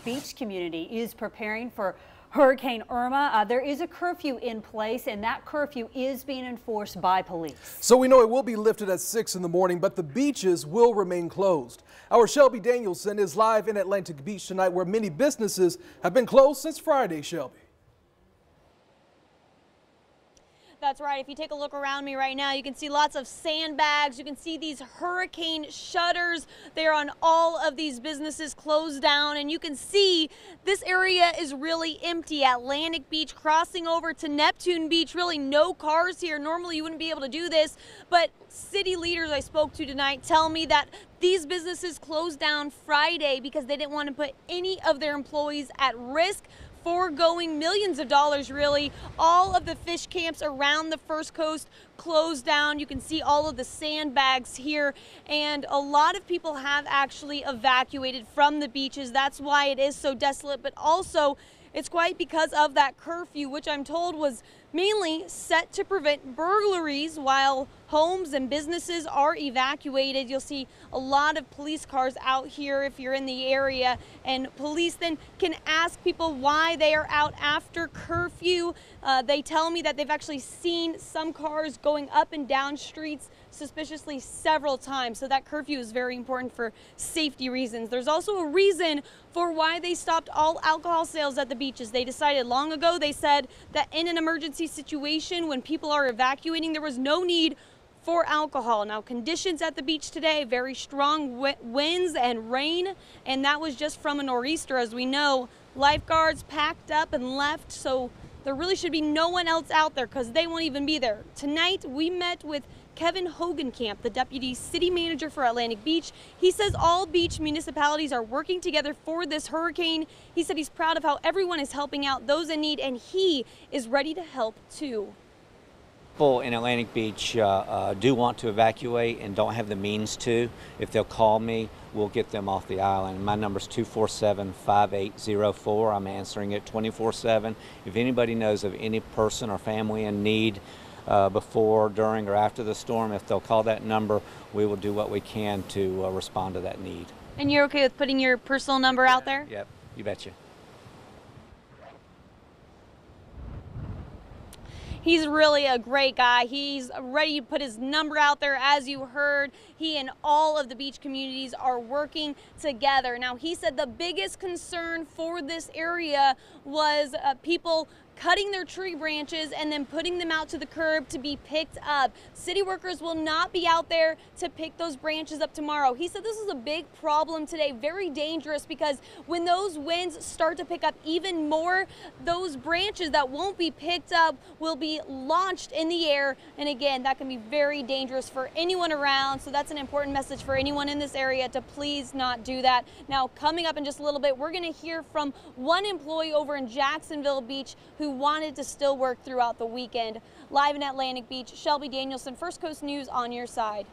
Beach community is preparing for Hurricane Irma. There is a curfew in place, and that curfew is being enforced by police. So we know it will be lifted at 6 in the morning, but the beaches will remain closed. Our Shelby Danielson is live in Atlantic Beach tonight, where many businesses have been closed since Friday. Shelby. That's right. If you take a look around me right now, you can see lots of sandbags. You can see these hurricane shutters. They're on all of these businesses closed down, and you can see this area is really empty. Atlantic Beach crossing over to Neptune Beach, really no cars here. Normally you wouldn't be able to do this, but city leaders I spoke to tonight tell me that these businesses closed down Friday because they didn't want to put any of their employees at risk, foregoing millions of dollars really. All of the fish camps around the First Coast closed down. You can see all of the sandbags here, and a lot of people have actually evacuated from the beaches. That's why it is so desolate, but also it's quite because of that curfew, which I'm told was mainly set to prevent burglaries while homes and businesses are evacuated. You'll see a lot of police cars out here if you're in the area, and police then can ask people why they are out after curfew. They tell me that they've actually seen some cars going up and down streets suspiciously several times. So that curfew is very important for safety reasons. There's also a reason for why they stopped all alcohol sales at the beaches. They decided long ago, they said that in an emergency situation when people are evacuating, there was no need for alcohol. Now, conditions at the beach today, very strong winds and rain, and that was just from a nor'easter. As we know, lifeguards packed up and left, so there really should be no one else out there because they won't even be there. Tonight, we met with Kevin Hogenkamp, the deputy city manager for Atlantic Beach. He says all beach municipalities are working together for this hurricane. He said he's proud of how everyone is helping out those in need, and he is ready to help too. People in Atlantic Beach do want to evacuate and don't have the means to. If they'll call me, we'll get them off the island. My number is 247-5804. I'm answering it 24/7. If anybody knows of any person or family in need before, during, or after the storm, if they'll call that number, we will do what we can to respond to that need. And you're okay with putting your personal number out there? Yep, you betcha. He's really a great guy. He's ready to put his number out there. As you heard, he and all of the beach communities are working together. Now, he said the biggest concern for this area was people cutting their tree branches and then putting them out to the curb to be picked up. City workers will not be out there to pick those branches up tomorrow. He said this is a big problem today, very dangerous, because when those winds start to pick up even more, those branches that won't be picked up will be launched in the air. And again, that can be very dangerous for anyone around. So that's an important message for anyone in this area to please not do that. Now, coming up in just a little bit, we're going to hear from one employee over in Jacksonville Beach who wanted to still work throughout the weekend. Live in Atlantic Beach, Shelby Danielson, First Coast News on your side.